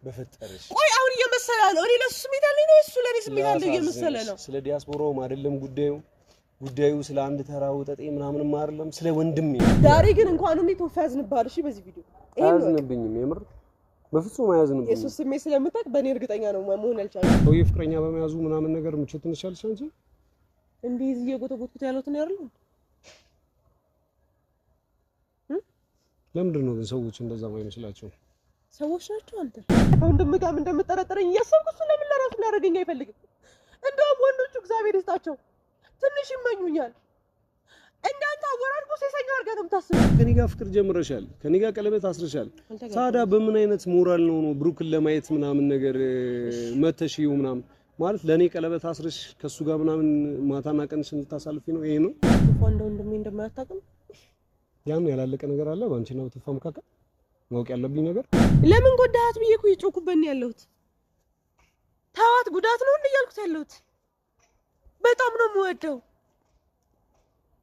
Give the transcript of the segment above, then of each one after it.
በፈጠረሽ ቆይ አሁን እየመሰለ ነው እኔ ለሱ ስሜት አለኝ ነው እሱ ለኔ ስሜት አለኝ እየመሰለ ነው ስለ ዲያስፖራው አይደለም ጉዳዩ ስለ አንድ ተራው ጠጤ ምናምንም አይደለም ስለ ወንድሜ ዛሬ ግን እንኳን እኔ ተፋዝንባል እሺ በዚህ ቪዲዮ አያዝንብኝም የምር በፍጹም አያዝንብኝም የሱ ስሜት ስለምታውቅ በእኔ እርግጠኛ ነው መሆን አልቻለም ሰው የፍቅረኛ በመያዙ ምናምን ነገር ምቾት እንሻልሽ እንጂ እንዴ እየጎተጎትኩት ያለሁት ነው አይደል ለምንድን ነው ግን ሰዎች እንደዛ ማይመስላቸው ሰዎች ናቸው አንተ ወንድምጋም እንደምጠረጠረኝ እያሰብኩ ለምን ለራሱ ሊያደርገኝ አይፈልግም እንደውም ወንዶቹ እግዚአብሔር ይስጣቸው ትንሽ ይመኙኛል እንዳንተ አወራርኩ ሴሰኛ አድርገህ ነው የምታስበው ከኔ ጋር ፍቅር ጀምረሻል ከኔ ጋር ቀለበት አስረሻል ታዲያ በምን አይነት ሞራል ነው ብሩክን ለማየት ምናምን ነገር መተሽዩ ምናምን ማለት ለኔ ቀለበት አስረሽ ከሱ ጋር ምናምን ማታና ቀን ስንታሳልፊ ነው ይሄ ነው ወንድሜ እንደማያታቅም ያን ያላለቀ ነገር አለ ባንቺና በተፋ መካከል ማወቅ ያለብኝ ነገር ለምን ጎዳሃት ብዬ እኮ እየጮኩበት ነው ያለሁት ታዋት ጉዳት ነው እንደያልኩት ያለሁት በጣም ነው የምወደው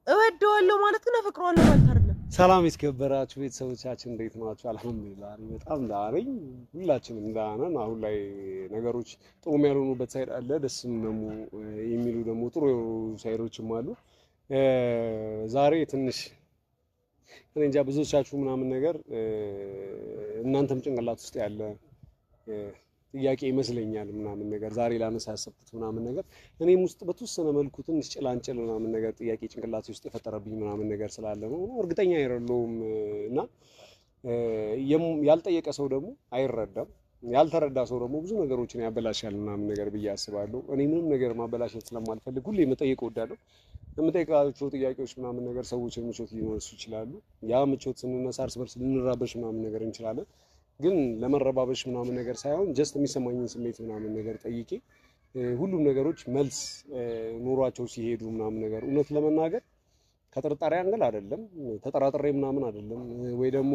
እወደዋለሁ ማለት ግን አፈቅረዋለሁ ማለት አይደለም ሰላም ይስከበራችሁ ቤተሰቦቻችን እንዴት ናችሁ አልሐምዱሊላህ በጣም ዳርኝ ሁላችንም ዳናን አሁን ላይ ነገሮች ጥሩ ያልሆኑበት ሳይድ አለ ደስም ነው የሚሉ ደግሞ ጥሩ ሳይዶችም አሉ ዛሬ ትንሽ እኔ እንጃ ብዙዎቻችሁ ምናምን ነገር እናንተም ጭንቅላት ውስጥ ያለ ጥያቄ ይመስለኛል ምናምን ነገር ዛሬ ላነሳ ያሰብኩት ምናምን ነገር እኔም ውስጥ በተወሰነ መልኩ ትንሽ ጭላንጭል ምናምን ነገር ጥያቄ ጭንቅላት ውስጥ የፈጠረብኝ ምናምን ነገር ስላለ ነው እርግጠኛ አይደለሁም እና ያልጠየቀ ሰው ደግሞ አይረዳም ያልተረዳ ሰው ደግሞ ብዙ ነገሮችን ያበላሻል ምናምን ነገር ብዬ አስባለሁ እኔ ምንም ነገር ማበላሸት ስለማልፈልግ ሁሌ መጠየቅ እወዳለሁ የምጠይቃቸው ጥያቄዎች ምናምን ነገር ሰዎችን ምቾት ሊነሱ ይችላሉ ያ ምቾት ስንነሳ እርስ በርስ ልንራበሽ ምናምን ነገር እንችላለን ግን ለመረባበሽ ምናምን ነገር ሳይሆን ጀስት የሚሰማኝን ስሜት ምናምን ነገር ጠይቄ ሁሉም ነገሮች መልስ ኑሯቸው ሲሄዱ ምናምን ነገር እውነት ለመናገር ከጥርጣሬ አንገል አይደለም ተጠራጥሬ ምናምን አይደለም ወይ ደግሞ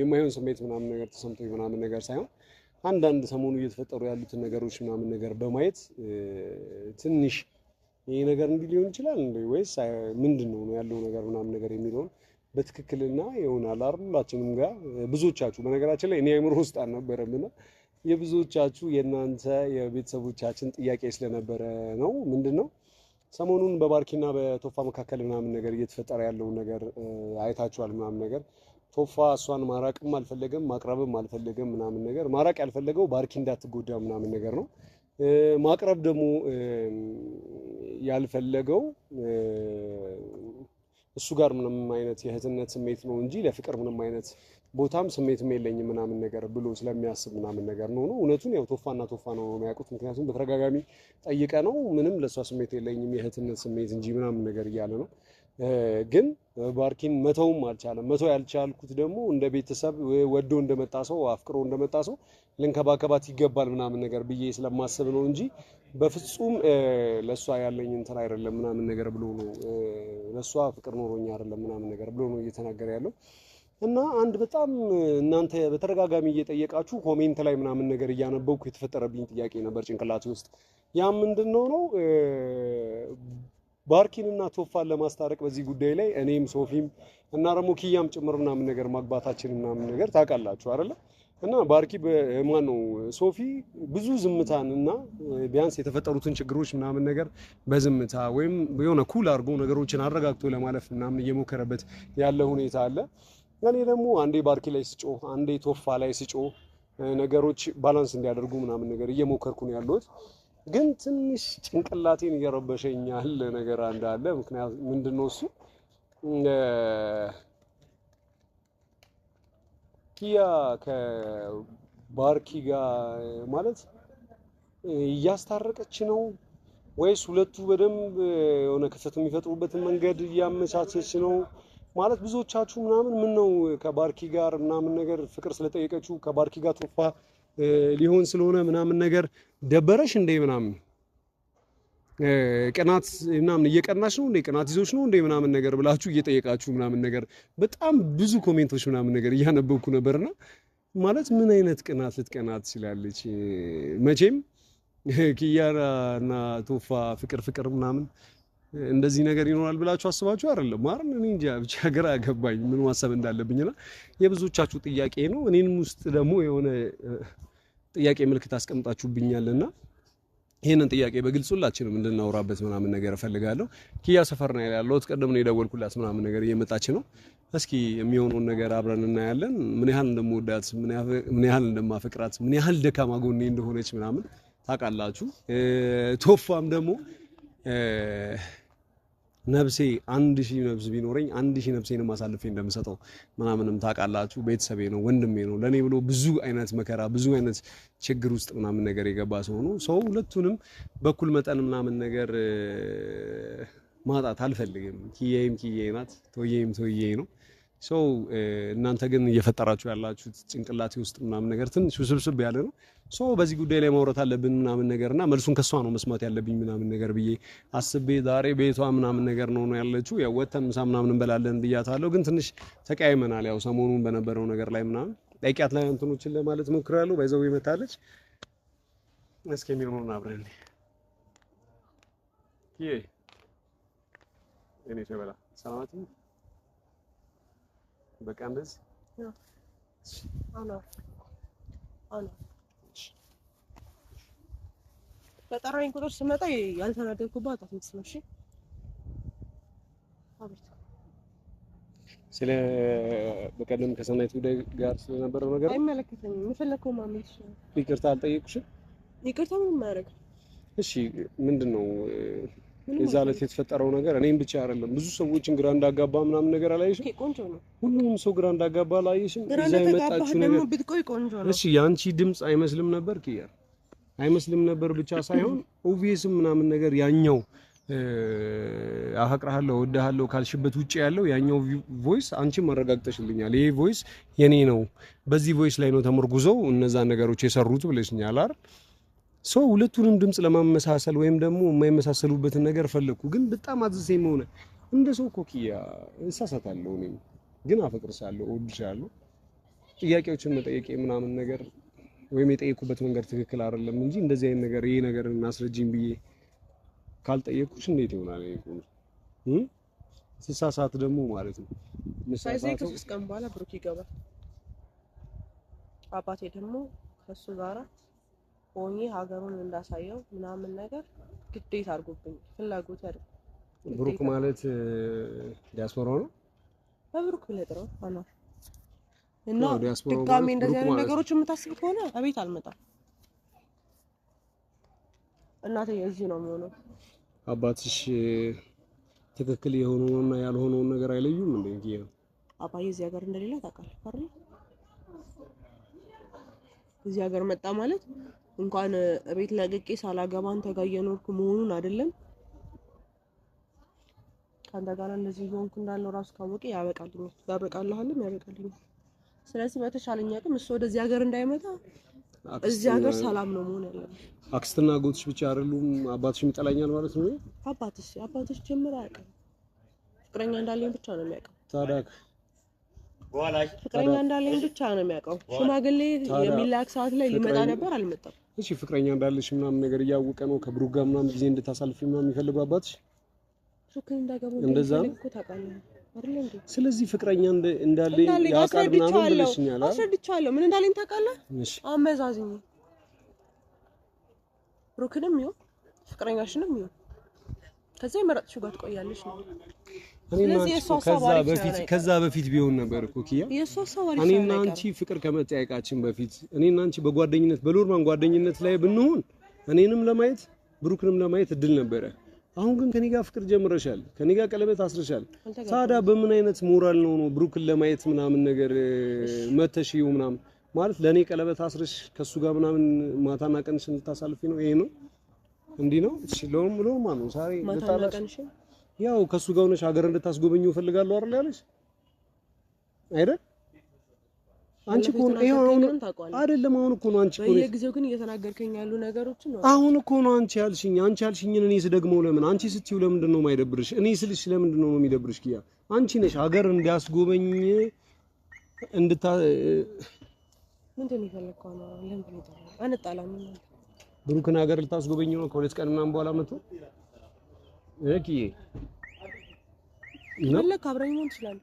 የማይሆን ስሜት ምናምን ነገር ተሰምቶኝ ምናምን ነገር ሳይሆን አንዳንድ ሰሞኑ እየተፈጠሩ ያሉትን ነገሮች ምናምን ነገር በማየት ትንሽ ይሄ ነገር እንዲህ ሊሆን ይችላል እንዴ ወይስ ምንድነው ነው ያለው ነገር ምናምን ነገር የሚለው በትክክልና ይሆናል ሁላችንም ጋር ብዙዎቻችሁ በነገራችን ላይ እኔ አይምሮ ውስጥ አልነበረምና የብዙዎቻችሁ የናንተ የቤተሰቦቻችን ጥያቄ ስለነበረ ነው ምንድነው ሰሞኑን በባርኪና በቶፋ መካከል ምናምን ነገር እየተፈጠረ ያለው ነገር አይታችኋል ምናምን ነገር ቶፋ እሷን ማራቅም አልፈለገም ማቅረብም አልፈለገም ምናምን ነገር ማራቅ ያልፈለገው ባርኪ እንዳትጎዳ ምናምን ነገር ነው ማቅረብ ደግሞ ያልፈለገው እሱ ጋር ምንም አይነት የህትነት ስሜት ነው እንጂ ለፍቅር ምንም አይነት ቦታም ስሜትም የለኝም ምናምን ነገር ብሎ ስለሚያስብ ምናምን ነገር ነው እውነቱን ያው ቶፋ ነው የሚያውቁት ምክንያቱም በተረጋጋሚ ጠይቀ ነው ምንም ለሷ ስሜት የለኝም የህትነት ስሜት እንጂ ምናምን ነገር እያለ ነው ግን ባርኪን መተውም አልቻለም መተው ያልቻልኩት ደግሞ እንደ ቤተሰብ ወዶ እንደመጣ ሰው አፍቅሮ እንደመጣ ሰው ልንከባከባት ይገባል ምናምን ነገር ብዬ ስለማስብ ነው እንጂ በፍጹም ለሷ ያለኝ እንትን አይደለም ምናምን ነገር ብሎ ነው ለሷ ፍቅር ኖሮኛ አይደለም ምናምን ነገር ብሎ ነው እየተናገረ ያለው እና አንድ በጣም እናንተ በተረጋጋሚ እየጠየቃችሁ ኮሜንት ላይ ምናምን ነገር እያነበብኩ የተፈጠረብኝ ጥያቄ ነበር ጭንቅላቴ ውስጥ ያ ምንድነው ነው ባርኪንና ቶፋን ለማስታረቅ በዚህ ጉዳይ ላይ እኔም ሶፊም እና ደግሞ ኪያም ጭምር ምናምን ነገር ማግባታችን ምናምን ነገር ታውቃላችሁ አይደለ እና ባርኪ በማን ነው ሶፊ ብዙ ዝምታንና ቢያንስ የተፈጠሩትን ችግሮች ምናምን ነገር በዝምታ ወይም የሆነ ኩል አድርጎ ነገሮችን አረጋግቶ ለማለፍ ምናምን እየሞከረበት ያለ ሁኔታ አለ እኔ ደግሞ አንዴ ባርኪ ላይ ስጮህ አንዴ ቶፋ ላይ ስጮህ ነገሮች ባላንስ እንዲያደርጉ ምናምን ነገር እየሞከርኩ ነው ያለሁት ግን ትንሽ ጭንቅላቴን እየረበሸኛል ነገር አንዳለ ምክንያቱም ምንድነው እሱ ኪያ ከባርኪ ጋር ማለት እያስታረቀች ነው ወይስ ሁለቱ በደንብ የሆነ ክፍተት የሚፈጥሩበትን መንገድ እያመቻቸች ነው ማለት ብዙዎቻችሁ ምናምን ምን ነው ከባርኪ ጋር ምናምን ነገር ፍቅር ስለጠየቀችው ከባርኪ ጋር ቶፋ ሊሆን ስለሆነ ምናምን ነገር ደበረሽ እንዴ ምናምን ቅናት ምናምን እየቀናሽ ነው እንዴ ቅናት ይዞሽ ነው እንዴ ምናምን ነገር ብላችሁ እየጠየቃችሁ ምናምን ነገር በጣም ብዙ ኮሜንቶች ምናምን ነገር እያነበብኩ ነበርና ማለት ምን አይነት ቅናት ልትቀናት ይችላልች መቼም ኪያና ቶፋ ፍቅር ምናምን እንደዚህ ነገር ይኖራል ብላችሁ አስባችሁ አይደለም ማርን እኔ እንጃ ብቻ ግራ ገባኝ ምን ማሰብ እንዳለብኝና የብዙዎቻችሁ ጥያቄ ነው እኔንም ውስጥ ደግሞ የሆነ ጥያቄ ምልክት አስቀምጣችሁብኛልና ይሄንን ጥያቄ በግልጽ ሁላችንም እንድናወራበት ምናምን ነገር እፈልጋለሁ። ኪያ ሰፈር ነው ያለሁት። ቀደም ነው የደወልኩላት ምናምን ነገር እየመጣች ነው። እስኪ የሚሆነውን ነገር አብረን እናያለን። ምን ያህል እንደምወዳት፣ ምን ያህል እንደማፈቅራት፣ ምን ያህል ደካማ ጎኔ እንደሆነች ምናምን ታውቃላችሁ። ቶፋም ደግሞ ነፍሴ 1000 ነፍስ ቢኖረኝ 1000 ነፍሴንም አሳልፌ እንደምሰጠው ምናምንም ታውቃላችሁ። ቤተሰቤ ነው፣ ወንድሜ ነው። ለኔ ብሎ ብዙ አይነት መከራ ብዙ አይነት ችግር ውስጥ ምናምን ነገር የገባ ሰው ነው። ሰው ሁለቱንም በኩል መጠን ምናምን ነገር ማጣት አልፈልግም። ኪያዬም ኪያዬ ናት፣ ቶዬም ቶዬ ነው። ሰው እናንተ ግን እየፈጠራችሁ ያላችሁት ጭንቅላቴ ውስጥ ምናምን ነገር ትንሽ ውስብስብ ያለ ነው። ሰው በዚህ ጉዳይ ላይ ማውራት አለብን ምናምን ነገርና መልሱን ከሷ ነው መስማት ያለብኝ ምናምን ነገር ብዬ አስቤ ዛሬ ቤቷ ምናምን ነገር ነው ያለችው። ያው ወተን ምሳ ምናምን እንበላለን ብያታለሁ። ግን ትንሽ ተቀያይመናል። ያው ሰሞኑን በነበረው ነገር ላይ ምናምን ጠይቂያት ላይ እንትኖችን ለማለት ሞክራለሁ። ባይዘው ይመታለች። እስኪ የሚሆነውን አብረን ይሄ እኔ ተበላ ሰላማት በቃ እንደዚህ በጠራኝ ቁጥር ስመጣ ያልተናደድኩባት አትመስልም። እሺ ስለ በቀደም ከሰናይቱ ጋር ስለነበረው ነገር አይመለከተኝም። የፈለከው ማመን ይችላል። ይቅርታ አልጠየቁሽም? ይቅርታ ምንም ማድረግ እሺ ምንድነው የዛ ዕለት የተፈጠረው ነገር? እኔም ብቻ አይደለም ብዙ ሰዎችን ግራ እንዳጋባ ምናምን ነገር አላየሽም? ቆንጆ ነው። ሁሉም ሰው ግራ እንዳጋባ አላየሽም? እዛ የመጣችው ነገር ብትቆይ ቆንጆ ነው። እሺ ያንቺ ድምጽ አይመስልም ነበር ኪያ? አይመስልም ነበር ብቻ ሳይሆን ኦብቪየስም ምናምን ነገር ያኛው አፈቅርሃለሁ ወድሃለሁ ካልሽበት ውጪ ያለው ያኛው ቮይስ አንቺም አረጋግጠሽልኛል። ይሄ ቮይስ የኔ ነው፣ በዚህ ቮይስ ላይ ነው ተመርጉዘው እነዛ ነገሮች የሰሩት ብለሽኛል አይደል? ሰው ሁለቱንም ድምጽ ለማመሳሰል ወይም ደግሞ የማይመሳሰሉበትን ነገር ፈለኩ። ግን በጣም አዝዘኝ ሆነ። እንደ ሰው ኮኪያ እሳሳታለሁ። እኔም ግን አፈቅርሻለሁ፣ እወድሻለሁ። ጥያቄዎችን መጠየቄ ምናምን ነገር ወይም የጠየቁበት መንገድ ትክክል አይደለም እንጂ እንደዚህ አይነት ነገር ይሄ ነገር እናስረጅኝ ብዬ ካልጠየቁሽ እንዴት ይሆናል? ስሳሳት ደግሞ ማለት ነው ሳይዘይ ከሶስት ቀን በኋላ ብሩክ ይገባል። አባቴ ደግሞ ከሱ ጋራ ሆኜ ሀገሩን እንዳሳየው ምናምን ነገር ግዴታ አድርጎብኝ ፍላጎት ያድርግ። ብሩክ ማለት ዲያስፖራው ነው። በብሩክ ብለጥረው አና እና ድጋሜ እንደዚህ አይነት ነገሮች የምታስብ ከሆነ አቤት አልመጣም። እናቴ እዚህ ነው የሚሆነው። አባትሽ ትክክል የሆነውና ያልሆነውን ነገር አይለዩም እንዴ? እንግዲህ አባዬ እዚህ ሀገር እንደሌለ ታውቃለህ አይደል? እዚህ ሀገር መጣ ማለት እንኳን እቤት ለቅቄ ሳላገባ አንተ ጋር እየኖርኩ መሆኑን አይደለም ካንተ ጋር እንደዚህ ሆንኩ እንዳለው ራሱ ካወቀ ያበቃልኛል። ያበቃልኛል። ስለዚህ በተሻለኝ አቅም እሱ ወደዚህ ሀገር እንዳይመጣ እዚህ ሀገር ሰላም ነው መሆን ያለበት። አክስትና አጎትሽ ብቻ አይደሉም አባትሽም ይጠላኛል ማለት ነው? አባትሽ ጀምሮ አያውቅም። ፍቅረኛ እንዳለኝ ብቻ ነው የሚያውቀው። ታዲያ ፍቅረኛ እንዳለኝ ብቻ ነው የሚያውቀው። ሽማግሌ የሚላክ ሰዓት ላይ ሊመጣ ነበር፣ አልመጣም። እሺ ፍቅረኛ እንዳለሽ ምናምን ነገር እያወቀ ነው ከብሩክ ጋር ምናምን ጊዜ እንድታሳልፊ ምናምን የሚፈልገው አባትሽ? ፍቅረኛ እንዳገባው እንደዛ እኮ ታውቃለህ አይደል እንዴ? ስለዚህ ፍቅረኛ እንዳለኝ ያውቃል ምናምን ብለሽኛል አይደል? አስረድቻለሁ። ምን እንዳለኝ ታውቃለህ? እሺ አመዛዝኝ ብሩክንም ይሁን ፍቅረኛሽንም ይሁን ከዛ የመረጥሽው ጋር ትቆያለሽ ነው። ከዛ በፊት ቢሆን ነበር እኮ ኪያ። እኔና አንቺ ፍቅር ከመጠያየቃችን በፊት እኔና አንቺ በጓደኝነት በሎርማን ጓደኝነት ላይ ብንሆን እኔንም ለማየት ብሩክንም ለማየት እድል ነበረ። አሁን ግን ከኔ ጋር ፍቅር ጀምረሻል፣ ከኔ ጋር ቀለበት አስረሻል። ታዲያ በምን አይነት ሞራል ነው ብሩክን ለማየት ምናምን ነገር መተሽው ምናምን ማለት ለኔ ቀለበት አስረሽ ከሱ ጋር ምናምን ማታና ቀንሽን ልታሳልፊ ነው? ይሄ ነው እንዲህ ነው? እሺ ሎርማ ነው ሳሪ ልታላሽ ያው ከሱ ጋር ሆነሽ ሀገር እንድታስጎበኙ እፈልጋለሁ አይደል ያለሽ አይደል? አንቺ እኮ ነው ይሄው አይደለም። አሁን እኮ ነው አንቺ እኮ በየጊዜው ግን እየተናገርከኝ ያሉ ነገሮች ነው። አሁን እኮ ነው አንቺ ያልሽኝን እኔ ስደግመው ለምን አንቺ ስትይው ለምንድን ነው የማይደብርሽ? እኔ ስልሽ ለምንድን ነው የሚደብርሽ? ኪያ አንቺ ነሽ ሀገር እንዲያስጎበኝ ምንድን ነው የፈለከው ነው? ለምን ይጣላል? አንጣላም ነው ብሩክን ሀገር ልታስጎበኝ ነው ከሁለት ቀን ምናምን በኋላ መጥቶ ኪያ ይመለክ አብረኝ ነው ይችላል።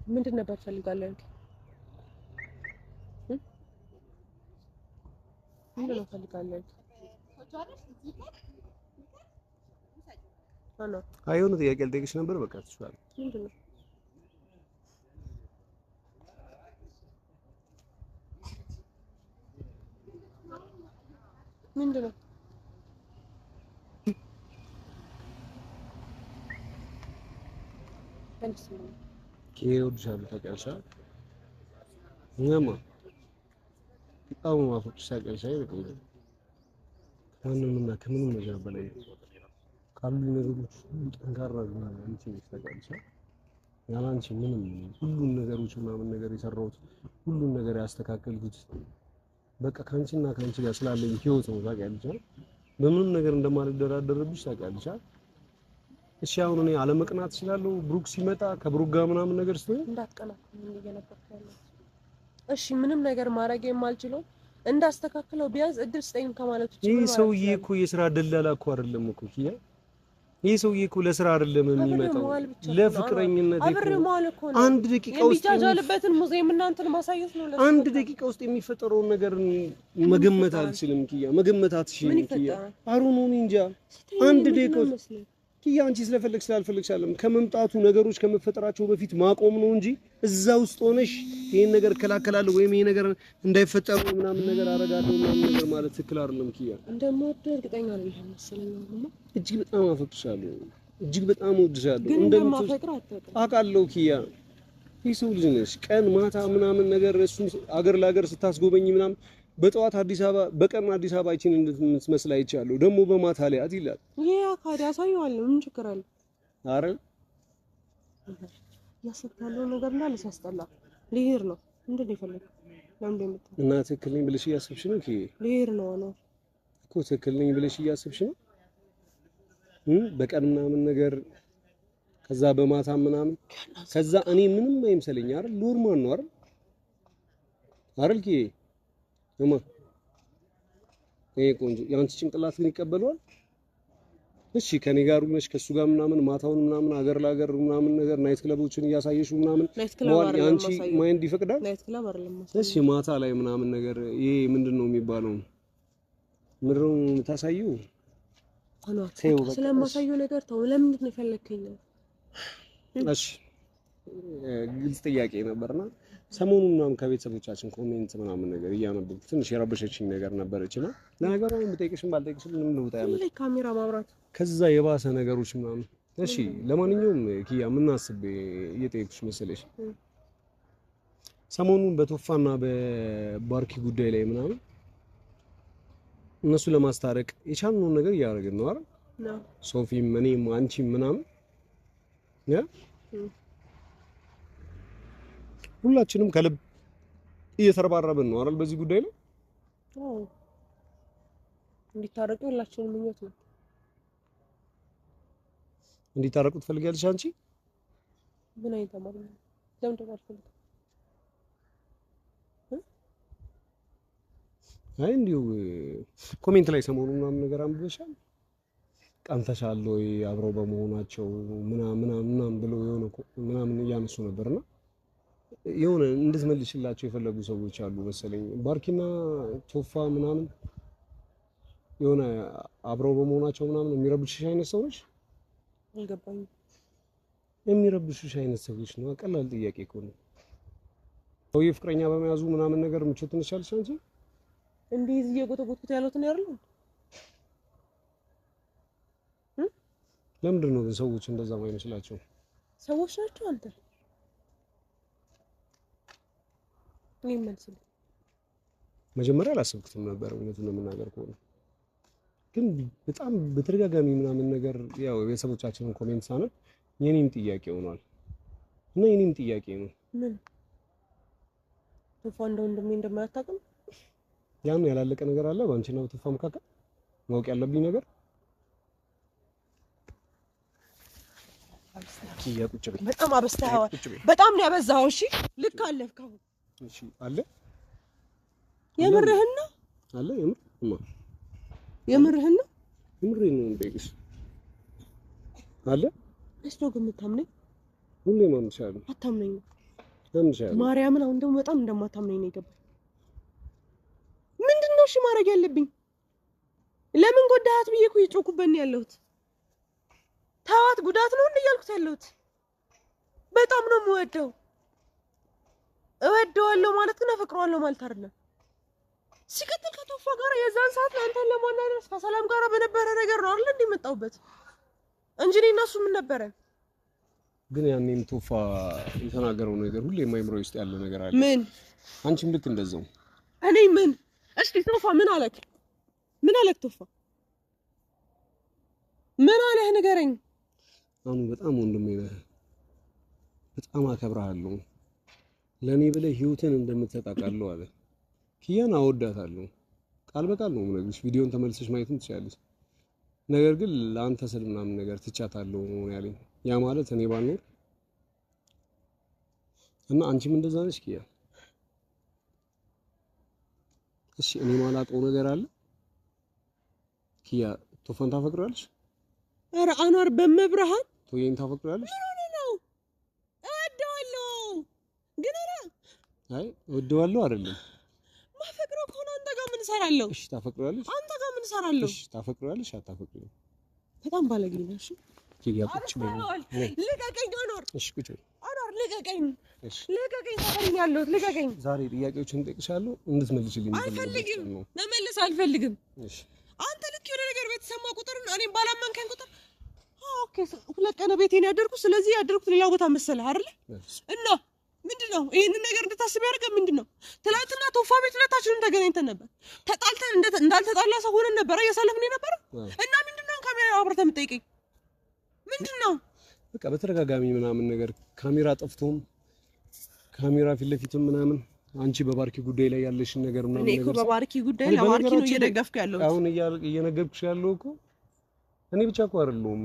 ምንድን ነበር ፈልጋለሁ? ምንድን ነው ፈልጋለሁ? የሆነ ጥያቄ ልጠይቅሽ ነበር። በቃ ትችላለሽ። ምንድን ነው? ምንድን ነው? እወድሻለሁ ታውቂያለሽ። እኛማ በጣም ማፈቅርሽ ታውቂያለሽ። ከምንም ነገር በላይ ካሉ ነገሮች ሁሉ ጠንካራ አንቺ ነሽ ታውቂያለሽ። ያለ አንቺ ምንም ሁሉን ነገሮች ምናምን ነገር የሰራሁት ሁሉን ነገር ያስተካከልኩት በቃ ካንቺና ካንቺ ጋር ስላለኝ ህይወት ነው ታውቂያለሽ። በምንም ነገር እንደማልደራደርብሽ ታውቂያለሽ። እሺ አሁን እኔ አለመቅናት እችላለሁ። ብሩክ ሲመጣ ከብሩክ ጋር ምናምን ነገር ስትሆን እንዳትቀና ምን እየነበርኩ ያለው? እሺ ምንም ነገር ማድረግ የማልችለው እንዳስተካክለው ቢያንስ እድል ስጠኝ ከማለት ውጪ ይሄ ሰውዬ እኮ የስራ ደላላ እኮ አይደለም እኮ ኪያ። ይሄ ሰውዬ እኮ ለስራ አይደለም የሚመጣው ለፍቅረኝነት እኮ አንድ ደቂቃ ውስጥ የሚጃጃልበትን ሙዚየም እናንተን ማሳየት ነው። አንድ ደቂቃ ውስጥ የሚፈጠረውን ነገር መገመት አልችልም ኪያ። መገመት አትችልም ኪያ። አሩኑ እንጃ አንድ ደቂቃ ውስጥ ኪያ አንቺ ስለፈለግሽ ስላልፈለግሽ አይደለም ከመምጣቱ ነገሮች ከመፈጠራቸው በፊት ማቆም ነው እንጂ እዛ ውስጥ ሆነሽ ይሄን ነገር እከላከላለሁ ወይም ይሄ ነገር እንዳይፈጠር ምናምን ነገር አደርጋለሁ ምናምን ነገር ማለት ትክክል አይደለም ኪያ። እንደምወደው እርግጠኛ ነኝ መሰለኝ። እጅግ በጣም አፈቅርሻለሁ፣ እጅግ በጣም እወድሻለሁ። እንደምትፈቅር አውቃለሁ ኪያ። ይህ ሰው ልጅ ነሽ። ቀን ማታ ምናምን ነገር እሱን አገር ለአገር ስታስጎበኝ ምናምን በጠዋት አዲስ አበባ በቀን አዲስ አበባ አይችን እንድትመስል አይቻለሁ። ደግሞ በማታ ላይ ይላል። ይሄ አካዲ አሳየዋለሁ። ምን ችግር አለ? አረ ያሰብካለው ነገር እንዳለ ሲያስጠላ ልሄድ ነው። ምንድን ነው የፈለገው? ለምን እንደምትል እና ትክክል ነኝ ብለሽ እያሰብሽ ነው? ልሄድ ነው ነው እኮ ትክክል ነኝ ብለሽ እያሰብሽ ነው? በቀን ምናምን ነገር ከዛ በማታ ምናምን ከዛ እኔ ምንም አይምሰለኝ አይደል? ኖርማል ነው አይደል? አይደል ኪ እማ ቆንጆ የአንቺ ጭንቅላት ግን ይቀበለዋል? እሺ ከኔ ጋር ሆነሽ ከሱ ጋር ምናምን ማታውን ምናምን አገር ለአገር ምናምን ነገር ናይት ክለቦችን እያሳየሽው ምናምን የአንቺ ማይንድ ይፈቅዳል? ናይት ክለብ አይደለም። እሺ ማታ ላይ ምናምን ነገር ይሄ ምንድነው የሚባለው? ምንድን ነው የምታሳየው? ስለማሳየው ነገር ተው። ለምንድን ነው የፈለከኝ? እሺ ግልጽ ጥያቄ ነበርና ሰሞኑን ምናምን ከቤተሰቦቻችን ኮሜንት ምናምን ነገር እያነበብኩ ትንሽ የረበሸችኝ ነገር ነበረችና ለነገሩ ብጠይቅሽም ባልጠይቅሽም ምንም ልውጣ ያመጣ ካሜራ ማብራት ከዛ የባሰ ነገሮች ምናምን። እሺ ለማንኛውም ኪያ ምን አስቤ እየጠየቅኩሽ መሰለሽ ሰሞኑን በቶፋና በባርኪ ጉዳይ ላይ ምናምን እነሱ ለማስታረቅ የቻልነውን ነገር እያደረግን ነው አይደል? ሶፊም እኔም አንቺም ምናምን ሁላችንም ከልብ እየተረባረብን ነው አይደል? በዚህ ጉዳይ ላይ እንዲታረቁ ሁላችንም ምኞት ነው። እንዲታረቁ ትፈልጊያለሽ አንቺ? ምን አይነት ተማሪ ነው? ለምን ተባልኩኝ? አይ እንዲሁ ኮሜንት ላይ ሰሞኑን ምናምን ነገር አንብበሻል? ቀንተሻል ወይ አብረው በመሆናቸው ምናምን ብሎ የሆነ ምናምን እያነሱ ነበርና የሆነ እንድትመልሽላቸው የፈለጉ ሰዎች አሉ መሰለኝ። ባርኪና ቶፋ ምናምን የሆነ አብረው በመሆናቸው ምናምን የሚረብሽሽ አይነት ሰዎች አልገባኝም። የሚረብሽሽ አይነት ሰዎች ነው። ቀላል ጥያቄ እኮ ነው። ሰውዬ ፍቅረኛ በመያዙ ምናምን ነገር ምቾት ትንሻለሽ አንቺ? እንዴ እዚህ እየጎተጎትኩት ያሉትን ያርሉ። ለምንድን ነው ሰዎች እንደዛ ማይመስላቸው? ሰዎች ናቸው አንተ እኔ መልስልኝ። መጀመሪያ አላሰብኩትም ነበር እውነቱን ለመናገር ከሆነ ግን በጣም በተደጋጋሚ ምናምን ነገር ያው የቤተሰቦቻችንን ኮሜንት ሳነብ የኔም ጥያቄ ሆኗል እና የኔም ጥያቄ ነው። ምን ቶፋ እንደው እንደማያታውቅም ያን ያላለቀ ነገር አለ ባንቺና በቶፋ መካከል ማወቅ ያለብኝ ነገር ኪያ ቁጭ በይ። በጣም አበስተኸዋል። በጣም ነው ያበዛኸው። እሺ ልክ አለፍከው። እሺ አለ የምርህን ነው አለ የምርህን ነው የምሬን ነው እንዴስ አለ እስቶ ግን የምታምነኝ ሁሌ ማምሻለሁ። አታምነኝ። ማርያምን አሁን ደግሞ በጣም እንደማታምነኝ ነው የገባኝ። ምንድነው እሺ ማድረግ ያለብኝ? ለምን ጎዳሃት ብዬ እኮ እየጮኩበት ነው ያለሁት። ተዋት ጉዳት ነው እያልኩት ያለሁት። በጣም ነው የምወደው። እወደዋለሁ ማለት ግን አፈቅረዋለሁ ማለት አይደለም። ሲቀጥል ከቶፋ ጋር የዛን ሰዓት አንተን ለማናደርስ ከሰላም ጋር በነበረ ነገር ነው አይደል እንደመጣውበት እንጂ እኔና እሱ ምን ነበረ? ግን ያኔም ቶፋ የተናገረው ነገር ሁሌ የማይምሮ ውስጥ ያለ ነገር አለ። ምን? አንቺም ልክ እንደዛው። እኔ ምን? እስቲ ቶፋ ምን አለክ? ምን አለክ ቶፋ? ምን አለህ ንገረኝ። አሁን በጣም ወንድሜ ነህ፣ በጣም አከብርሃለሁ። ለኔ ብለህ ህይወትን እንደምትሰጣቃለሁ አለ። ኪያን አወዳታለሁ፣ ቃል በቃል ነው የምነግርሽ። ቪዲዮን ተመልሰሽ ማየትም ትችያለሽ። ነገር ግን ለአንተ ስል ምናምን ነገር ትቻታለሁ ነው ያለኝ። ያ ማለት እኔ ባልኖር እና አንቺም እንደዛ ነሽ ኪያ። እሺ እኔ ማላውቀው ነገር አለ ኪያ። ቶፋን ታፈቅራለሽ? ኧረ አኗር በመብርሃን ቶዬን ታፈቅራለሽ? ምን ነው? እወደዋለሁ ግን ኧረ አይ እወደዋለሁ አይደለም። ማፈቅረው ከሆነ አንተ ጋር ምን እሰራለሁ? እሺ ታፈቅራለሽ? አንተ ጋር ምን እሰራለሁ? እሺ ታፈቅራለሽ? አታፈቅሪም? በጣም ባለጌ ነሽ። ኪያ ቁጭ በይ። ልቀቀኝ አኗር። እሺ ቁጭ በይ አኗር ልቀቀኝ። እሺ ልቀቀኝ። ታፈቅኛለሁ። ልቀቀኝ። ዛሬ ጥያቄዎችን ጠይቅሻለሁ እንድትመልሽልኝ አልፈልግም። መመለስ አልፈልግም። እሺ አንተ ልክ የሆነ ነገር በተሰማ ቁጥር እኔም ባላመንከኝ ቁጥር ኦኬ፣ ሁለት ቀን ቤቴን ያደርኩት ስለዚህ ያደርኩት ሌላ ቦታ መሰለህ አይደል? እና ምንድነው ይሄንን ነገር እንድታስብ ያደርገው ምንድነው? ትናንትና ቶፋ ቤት ሁለታችንም ተገናኝተን ነበር። ተጣልተን እንዳልተጣላ ሰው ሆነን ነበር እያሳለፍን ነበር። እና ምንድነው ካሜራ አብረህ የምትጠይቀኝ ምንድነው? በቃ በተደጋጋሚ ምናምን ነገር ካሜራ ጠፍቶም ካሜራ ፊት ለፊትም ምናምን አንቺ በባርኪ ጉዳይ ላይ ያለሽን ነገር ምናምን ነገር እኔ እኮ በባርኪ ጉዳይ ለባርኪ ነው እየደገፍኩ ያለሁት። አሁን እየነገርኩሽ ያለው እኮ እኔ ብቻ እኮ አይደለሁም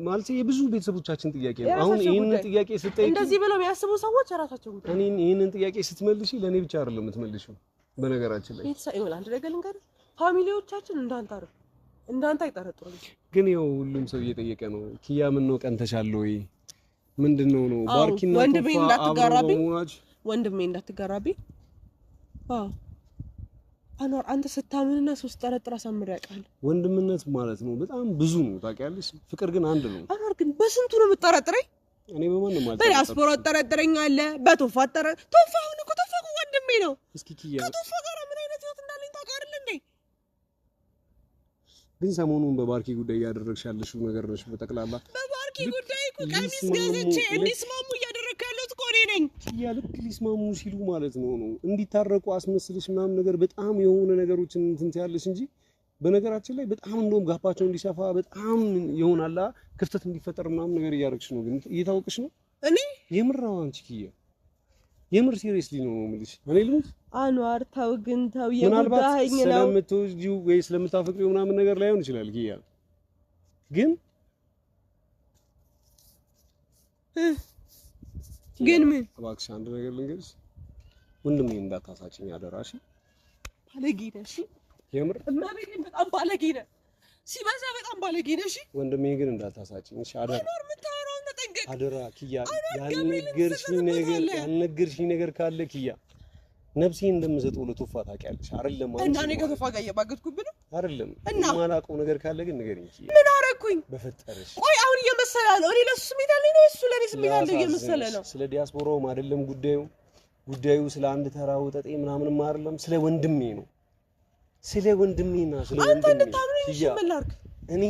ማለት የብዙ ቤተሰቦቻችን ጥያቄ ነው። አሁን ይሄንን ጥያቄ ስትጠይቂ እንደዚህ ብለው የሚያስቡ ሰዎች ራሳቸው ጉዳይ። እኔ ይሄንን ጥያቄ ስትመልሺ ለኔ ብቻ አይደለም የምትመልሺው። በነገራችን ላይ ቤተሰብ ይኸውልህ አንድ ነገር ልንገርህ፣ ፋሚሊዎቻችን እንዳንተ አይጠረጥሩም። ግን ይኸው ሁሉም ሰው እየጠየቀ ነው። ኪያ ምን ነው ቀንተሻል ወይ ምንድነው ነው? ባርኪና ወንድሜ እንዳትጋራብኝ፣ ወንድሜ እንዳትጋራብኝ። አዎ አኗር አንተ ስታምንና ሶስት ጠረጥራ አሳምር ያውቃል። ወንድምነት ማለት ነው በጣም ብዙ ነው ታውቂያለሽ። ፍቅር ግን አንድ ነው። አኗር ግን በስንቱ ነው የምትጠረጥረኝ? እኔ በማንም ማለት በዲያስፖራ ትጠረጥረኛለህ፣ በቶፋ ቶፋ አሁን እኮ ቶፋ ወንድሜ ነው። እስኪ ኪያ ከቶፋ ጋር ምን አይነት ህይወት እንዳለኝ ታውቃለህ እንዴ? ግን ሰሞኑን በባርኪ ጉዳይ እያደረግሽ ያለሽው ነገር ነሽ በጠቅላላ። በባርኪ ጉዳይ እኮ ቀሚስ ገዝቼ እንዲስማሙ እያደረግኩ ያለሁት እኮ እኔ ነኝ። ያ ልክ ሊስማሙ ሲሉ ማለት ነው እንዲታረቁ አስመስልሽ ምናምን ነገር በጣም የሆነ ነገሮችን እንትን ትያለሽ እንጂ በነገራችን ላይ በጣም እንደውም ጋፓቸው እንዲሰፋ በጣም ይሆናላ ክፍተት እንዲፈጠር ምናምን ነገር እያደረግሽ ነው። ግን እየታወቅሽ ነው። እኔ የምራው አንቺ ኪያ የምር ሲሪየስሊ ነው የምልሽ። እኔ ልሙት አኗር ተው ግን ተው። ምናልባት ስለምትወጂው ወይ ስለምታፈቅሪው ምናምን ነገር ላይሆን ይችላል ኪያ ግን ምን እባክሽ አንድ ነገር ልንገርሽ፣ ወንድሜ እንዳታሳጭኝ አደራሽ። ባለጌ ነሽ የምር እማቤቴን በጣም ባለጌ ነሽ፣ ሲበዛ በጣም ባለጌ ነሽ። ወንድሜ ግን እንዳታሳጭኝ እሺ አደራ። አኗር የምታወራውን ተጠንቀቅ አደራ ኪያ። ያልነገርሽኝ ነገር ካለ ኪያ ነፍሴን እንደምሰጠው ለቶፋ ታውቂያለሽ አይደለም? እና እኔ ከቶፋ ጋር እየባገጥኩብህ ነው አይደለም? የማላውቀው ነገር ካለ ግን ንገሪኝ ኪያ። ምን አደረኩኝ በፈጠረሽ? ቆይ አሁን እየመሰለ ነው እኔ ለሱ ስሜት አለኝ ነው እሱ ለኔ ስሜት አለኝ እየመሰለ ነው። ስለ ዲያስፖራውም አይደለም ጉዳዩ ስለ አንድ ተራ ወጠጤ ምናምንም አይደለም፣ ስለ ወንድሜ ነው። ስለ ወንድሜና ስለ ወንድሜ አንተ እንድታምነኝ እሺ ምን ላድርግ? እኔ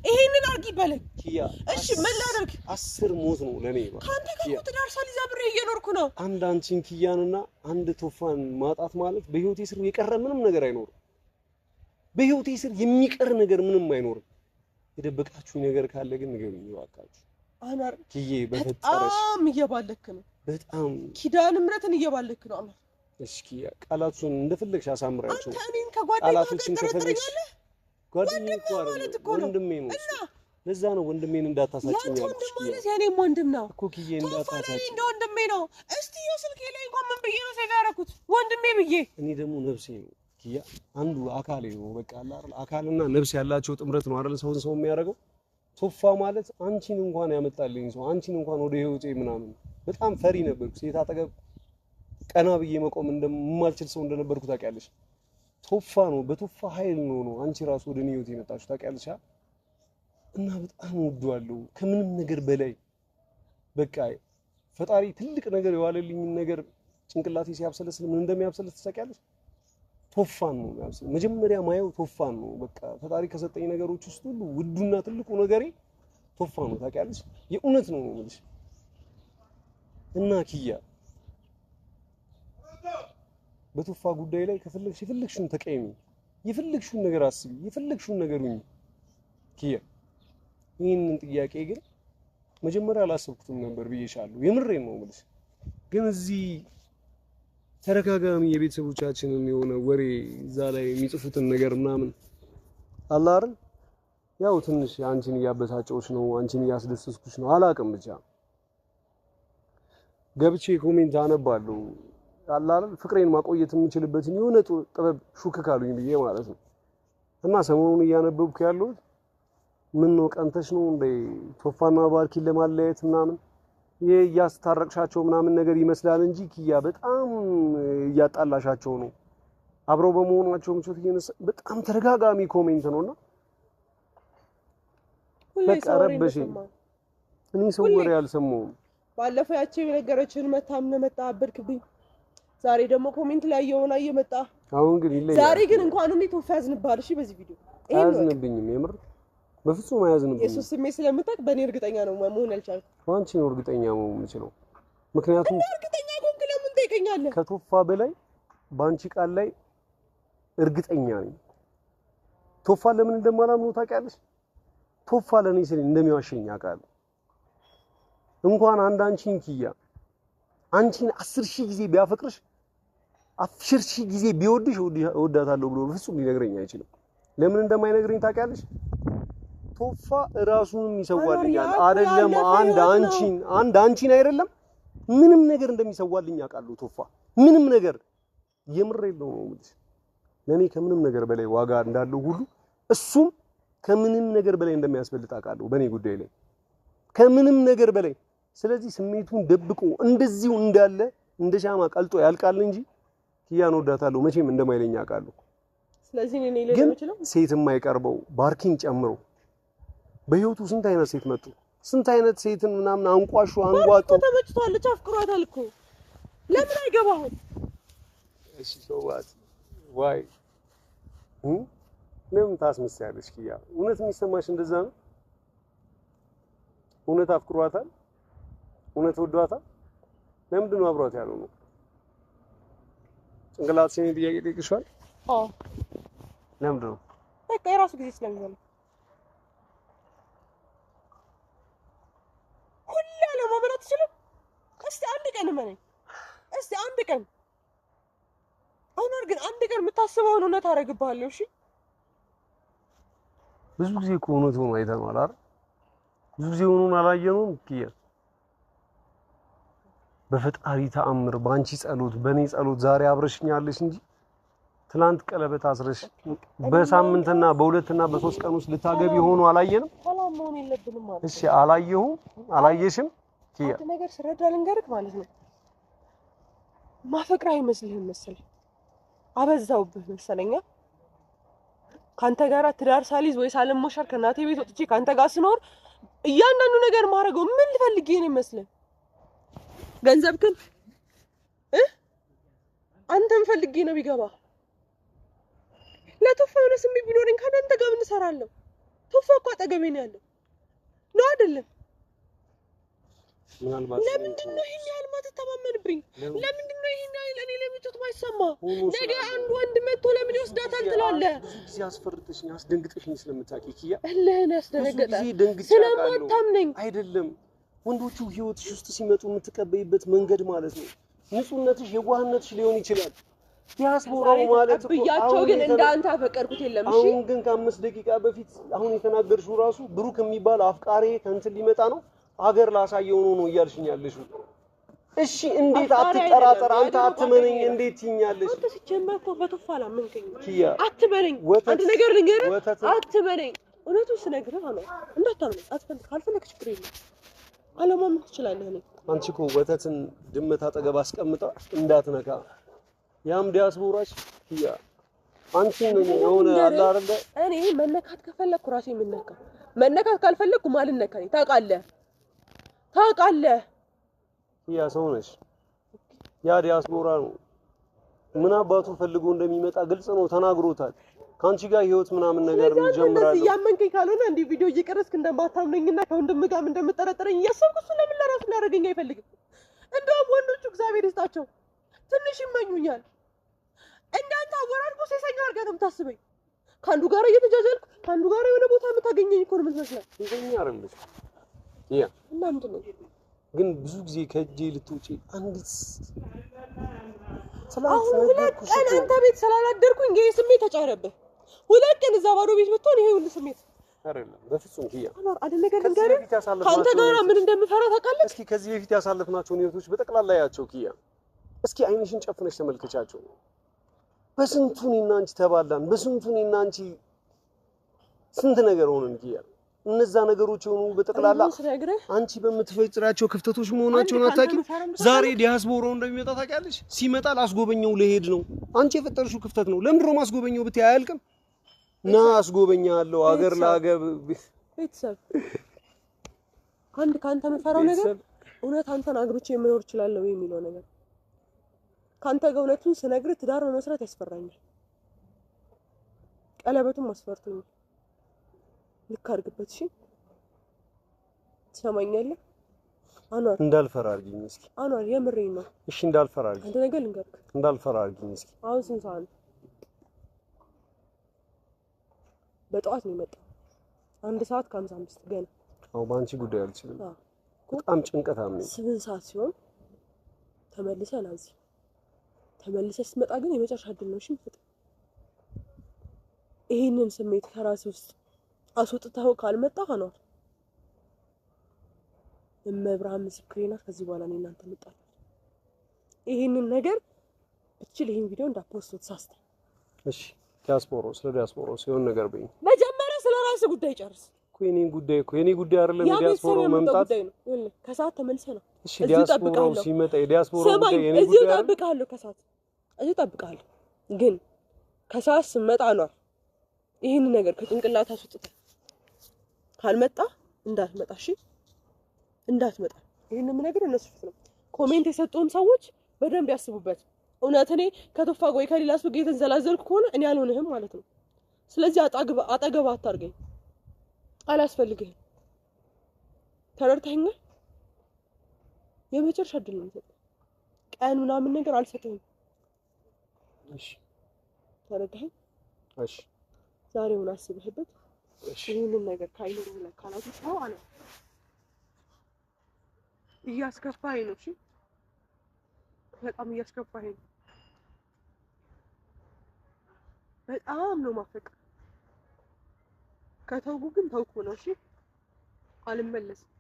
ይሄንን አድርጊ በለኝ ኪያ። እሺ ምን ላድርግ? 10 ሞት ነው ለኔ። ካንተ ጋር እኮ ትዳር ሳልይዝ አብሬ እየኖርኩ ነው። አንድ አንቺን ኪያንና አንድ ቶፋን ማጣት ማለት በህይወቴ ስር የቀረ ምንም ነገር አይኖርም። በህይወቴ ስር የሚቀር ነገር ምንም አይኖርም። የደበቃችሁኝ ነገር ካለ ግን ንገሩኝ እባካችሁ። አኗር ኪዬ በፈጠረሽ በጣም እየባለክ ነው። በጣም ኪዳነ ምሕረትን እየባለክ ነው አኗር። እሺ ኪያ ቃላቱን እንደፈለግሽ አሳምራችሁ። አንተ እኔን ከጓደኛዬ ጋር ተጠረጥረኛለህ? ጓደኛዬ እኮ ወንድሜ ነው። ለዛ ነው ወንድሜን እንዳታሳጭኝ ያልኩሽ። ወንድም ማለት የኔም ወንድም ነው እኮ ኪዬ እንዳታሳጭኝ። እንደ ወንድሜ ነው። እስቲ ስልኬ ላይ እንኳን ምን ብዬ ነው ሴቭ ያደረኩት? ወንድሜ ብዬ። እኔ ደግሞ ነፍሴ ነው ኪያ፣ አንዱ አካሌ ነው። በቃ አለ አይደል? አካልና ነፍስ ያላቸው ጥምረት ነው አይደል ሰውን ሰው የሚያደርገው። ቶፋ ማለት አንቺን እንኳን ያመጣልኝ ሰው፣ አንቺን እንኳን ወደ ህይወቴ ምናምን በጣም ፈሪ ነበርኩ። ሴት አጠገብ ቀና ብዬ መቆም እንደማልችል ሰው እንደነበርኩ ታውቂያለሽ። ቶፋ ነው በቶፋ ኃይል ነው አንቺ ራሱ ወደ እኔ ህይወት የመጣችሁ ታውቂያለሽ። እና በጣም ወደዋለሁ ከምንም ነገር በላይ በቃ ፈጣሪ ትልቅ ነገር የዋለልኝ ነገር ጭንቅላቴ ሲያብሰለስል ምን እንደሚያብሰለስል ታውቂያለሽ? ቶፋን ነው የሚያብሰለስል። መጀመሪያ ማየው ቶፋን ነው። በቃ ፈጣሪ ከሰጠኝ ነገሮች ውስጥ ሁሉ ውዱና ትልቁ ነገሬ ቶፋ ነው ታውቂያለሽ። የእውነት ነው የምልሽ። እና ኪያ በቶፋ ጉዳይ ላይ ከፈለግሽ የፈለግሽውን ተቀይሚ፣ የፈለግሽውን ነገር አስቢ፣ የፈለግሽውን ነገር ሁኚ ኪያ። ይህንን ጥያቄ ግን መጀመሪያ አላሰብኩትም ነበር ብዬሻለሁ። የምሬን ነው የምልሽ። ግን እዚህ ተረጋጋሚ የቤተሰቦቻችንን የሆነ ወሬ እዛ ላይ የሚጽፉትን ነገር ምናምን አለ አይደል? ያው ትንሽ አንቺን እያበሳጨሁሽ ነው፣ አንቺን እያስደሰስኩሽ ነው አላውቅም። ብቻ ገብቼ ኮሜንት አነባለሁ አለ አይደል? ፍቅሬን ማቆየት የምችልበትን የሆነ ጥበብ ሹክ ካሉኝ ብዬ ማለት ነው። እና ሰሞኑን እያነበብኩ ያለሁት ምን ነው ቀንተሽ ነው እንዴ ቶፋና ባርኪን ለማለያየት ምናምን እያስታረቅሻቸው ምናምን ነገር ይመስላል እንጂ ኪያ በጣም እያጣላሻቸው ነው። አብረው በመሆናቸው ምቾት እየነሳ በጣም ተደጋጋሚ ኮሜንት ነውና በቃ ረበሽኝ። እኔ ሰው ወሬ አልሰማሁም። ባለፈው ያቺ የነገረችን መታም መጣ አበድክብኝ። ዛሬ ደግሞ ኮሜንት ላይ የሆነ እየመጣ አሁን ግን ይለያል። ዛሬ ግን እንኳን እኔ ቶፋ ያዝንባል። እሺ በዚህ ቪዲዮ አያዝንብኝም የምር በፍጹም አያዝንብኝም። የሱስ ስሜት ስለምታውቅ በእኔ እርግጠኛ ነው መሆን ያልቻልኩት። አንቺ ነው እርግጠኛ መሆን የምችለው። ምክንያቱም እርግጠኛ ኮንክ ለምን ትጠይቀኛለህ? ከቶፋ በላይ በአንቺ ቃል ላይ እርግጠኛ ነኝ። ቶፋ ለምን እንደማላምነው ታውቂያለሽ? ቶፋ ለኔ ስለ እንደሚዋሸኝ አውቃለሁ። እንኳን አንቺን ኪያ አንቺን 10,000 ጊዜ ቢያፈቅርሽ 10,000 ጊዜ ቢወድሽ እወዳታለሁ ብሎ በፍጹም ሊነግረኝ አይችልም። ለምን እንደማይነግረኝ ታውቂያለሽ? ቶፋ ራሱንም ይሰዋልኛል አይደለም አንድ አንቺን አይደለም ምንም ነገር እንደሚሰዋልኝ አውቃለሁ። ቶፋ ምንም ነገር የምር የለው ነው ማለት ለኔ ከምንም ነገር በላይ ዋጋ እንዳለው ሁሉ እሱም ከምንም ነገር በላይ እንደሚያስፈልጥ አውቃለሁ በኔ ጉዳይ ላይ ከምንም ነገር በላይ። ስለዚህ ስሜቱን ደብቆ እንደዚሁ እንዳለ እንደ ሻማ ቀልጦ ያልቃል እንጂ ኪያን ወዳታለሁ መቼም እንደማይለኝ አውቃለሁ። ስለዚህ እኔ ለምን ነው ሴት የማይቀርበው ባርኪን ጨምሮ በህይወቱ ስንት አይነት ሴት መጡ። ስንት አይነት ሴትን ምናምን አንቋሹ አንጓጡ ተመችቷለች፣ አፍቅሯታል እኮ ለምን አይገባህም? እሺ ሰዋት ዋይ ለምን ታስመስያለሽ ኪያ? እውነት የሚሰማሽ እንደዛ ነው? እውነት አፍቅሯታል? እውነት ወዷታል? ለምንድን ነው አብሯት ያለው ነው? ጭንቅላትሽን ጥያቄ ጠይቅሻል? አዎ ለምንድን ነው? በቃ የራሱ ጊዜ ስለሚሆን ሁሌ ለማመን አትችልም። እስቲ አንድ ቀን እመነኝ፣ እስቲ አንድ ቀን አሁን ግን አንድ ቀን የምታስበውን እውነት አደርግብሃለሁ። እሺ ብዙ ጊዜ እኮ እውነት ሆኖ አይተነዋል አይደል? ብዙ ጊዜ ሆኖን አላየነውም ኪያ። በፈጣሪ ተአምር ባንቺ ጸሎት በኔ ጸሎት ዛሬ አብረሽኛለሽ እንጂ ትላንት ቀለበት አስረሽ በሳምንትና በሁለትና በሶስት ቀን ውስጥ ልታገቢ ሆኖ አላየንም። ሰላም መሆን የለብንም ማለት እሺ አላየሽም ኪያ? አንድ ነገር ስረዳ ልንገርህ ማለት ነው። ማፈቅር አይመስልህም መሰለኝ፣ አበዛውብህ መሰለኛ። ካንተ ጋር ትዳር ሳልይዝ ወይ ሳልሞሸር ከእናቴ ቤት ወጥቼ ካንተ ጋር ስኖር እያንዳንዱ ነገር ማረገው ምን ልፈልግ ነው ይመስልህ? ገንዘብክን አንተን ፈልጌ ነው ቢገባ ለቶፋ የሆነ ስሜት ቢኖረኝ ከአንተ ጋር ምን እሰራለሁ? ቶፋ እኮ አጠገቤ ነው ያለው ነው አይደለም? ለምንድን ነው ይሄን ያህል ማትተማመንብኝ? ለምንድን ነው ይሄን ያህል እኔ ለምቾት ማይሰማ? ነገ አንድ ወንድ መጥቶ ለምን ይወስዳታል ትላለህ? እዚህ አስፈርተሽኝ አስደንግጠሽኝ ስለምታውቂ ኪያ እልህን ያስደነገጠ ስለማታምነኝ አይደለም። ወንዶቹ ህይወትሽ ውስጥ ሲመጡ የምትቀበይበት መንገድ ማለት ነው ንጹህነትሽ የዋህነትሽ ሊሆን ይችላል። ዲያስፖራው ማለት ብያቸው ግን እንዳንተ አፈቀርኩት የለም። እሺ አሁን ግን ከ5 ደቂቃ በፊት አሁን የተናገርሽው ራሱ ብሩክ የሚባል አፍቃሪ ከእንትን ሊመጣ ነው አገር ላሳየው ነው እያልሽኝ ያለሽው። እሺ እንዴት አትጠራጠር አንተ አትመነኝ እንዴት ትኛለሽ? አንተ ሲጀመር እኮ በቶፋ አላመንከኝ ኪያ አትበለኝ። አንተ ነገር ልንገርህ አትበለኝ። እውነቱን ስነግርህ ነው እንዳታምነኝ። ካልፈለክ ችግር የለም አለማመን ትችላለህ። እኔ አንቺ እኮ ወተትን ድመት አጠገብ አስቀምጣ እንዳትነካ ያም ዲያስፖራሽ ያ አንቺ ነኝ የሆነ አለ አይደለ? እኔ መነካት ከፈለኩ ራሴ የምነካ መነካት ካልፈለኩ ማልነካ ነኝ። ታውቃለህ ያ ሰው ነሽ። ያ ዲያስፖራ ነው። ምን አባቱ ፈልጎ እንደሚመጣ ግልጽ ነው፣ ተናግሮታል። ካንቺ ጋር ህይወት ምናምን ነገር ጀምራለሁ። ስለዚህ ያመንከኝ ካልሆነ እንዲህ ቪዲዮ እየቀረስክ እንደማታምነኝና ከወንድም ጋር እንደምጠረጥረኝ እያሰብኩ እሱ ለምን ለራሱ ሊያደርገኝ አይፈልግም። እንደውም ወንዶቹ እግዚአብሔር ይስጣቸው ትንሽ ይመኙኛል። እንዳንተ አወራርኩ ሴሰኛ አድርገህ ነው የምታስበኝ። ከአንዱ ጋር እየተጃጃልኩ ከአንዱ ጋር የሆነ ቦታ የምታገኘኝ እኮ ነው የምትመስለው። ሴሰኛ አይደለሽ ያ እና ምንድን ነው ግን ብዙ ጊዜ ከእጄ ልትውጪ አንዲት አሁን ሁለት ቀን አንተ ቤት ስላላደርኩኝ ይሄ ስሜት ተጫረብህ። ሁለት ቀን እዛ ባዶ ቤት ብትሆን ይሄ ሁሉ ስሜት አይደለም። በፍጹም ኪያ አይደል ነገር ልንገርህ፣ ከአንተ ጋር ምን እንደምፈራ ታውቃለህ? እስኪ ከዚህ በፊት ያሳለፍናቸውን ህይወቶች በጠቅላላ ያቸው ኪያ፣ እስኪ አይንሽን ጨፍነሽ ተመልከቻቸው። በስንቱ እኔና አንቺ ተባላን፣ በስንቱ እኔና አንቺ ስንት ነገር ሆነን ኪያ። እነዛ ነገሮች ሆኑ በጠቅላላ አንቺ በምትፈጥራቸው ክፍተቶች መሆናቸውን አታውቂም። ዛሬ ዲያስፖራው እንደሚመጣ ታውቂያለሽ። ሲመጣ ላስጎበኘው ልሄድ ነው። አንቺ የፈጠርሽው ክፍተት ነው። ለምን ድሮ ማስጎበኘው ብታይ አያልቅም። ና አስጎበኛለሁ አገር ለአገር ቤተሰብ። አንድ ካንተ የምፈራው ነገር እውነት አንተን አግብቼ መኖር እችላለሁ የሚለው ነገር። ካንተ ጋር እውነቱን ስነግርህ ትዳር መመስረት ያስፈራኛል። ቀለበቱም አስፈርቶኛል። ልክ አድርግበት። እሺ ትሰማኛለህ? አኗር እንዳልፈራ አድርጊኝ እስኪ። አኗር የምሬን ነው። እሺ እንዳልፈራ አድርጊኝ። አንተ ነገር ልንገርህ፣ እንዳልፈራ አድርጊኝ እስኪ። አሁን ስንት ሰዓት ነው? በጠዋት ነው የመጣው። 1:55 ገና። አዎ በአንቺ ጉዳይ አልችልም። በጣም ጭንቀታም ነኝ። 8 ሰዓት ሲሆን ተመልሰህ ና እዚህ። ተመልሰህ ስትመጣ ግን የመጨረሻ እድል ነው። እሺ ይሄንን ስሜት ከራሴ ውስጥ አስወጥተኸው ካልመጣህ ነው እመብርሃን ምስክሬ ናት። ከዚህ በኋላ እኔ እናንተ እንጣላለን። ይሄንን ነገር ብትችል ይሄን ቪዲዮ እንዳትፖስት ሳስተ። እሺ ዲያስፖራው ስለ ዲያስፖራው ሲሆን ነገር በይ። መጀመሪያ ስለ ራስህ ጉዳይ ጨርስ። የኔ ጉዳይ አይደለም። ዲያስፖራው መምጣት ከሰዓት ተመልሰህ ነው። እሺ ዲያስፖራው ሲመጣ የዲያስፖራው ጉዳይ የኔ ጉዳይ እዚህ እጠብቅሃለሁ። ከሰዓት እዚህ እጠብቅሃለሁ። ግን ከሰዓት ስመጣ ነው ይሄንን ነገር ከጭንቅላት አስወጥተህ ካልመጣ እንዳትመጣ። እሺ እንዳትመጣ። ይሄንን የምነግርህ እነሱ ፊት ነው። ኮሜንት የሰጡን ሰዎች በደንብ ያስቡበት። እውነት እኔ ከቶፋ ወይ ከሌላ ሰው ጋር የተንዘላዘልኩ ከሆነ እኔ አልሆንህም ማለት ነው። ስለዚህ አጠገብ አታርገኝ። አላስፈልግህም። ተረድተኸኛል? የመጨረሻ እድል ነው የምሰጠው። ቀን ምናምን ነገር አልሰጠህም። እሺ ተረድተኸኝ? እሺ ዛሬውን አስብህበት። ይሄንን ነገር ካይኖር ብለህ ካላወጣው አለ እያስከፋኸኝ ነው። እሺ በጣም እያስከፋኸኝ ነው። በጣም ነው ማፈቅ። ከተውኩ ግን ተውኩ ነው። እሺ አልመለስም።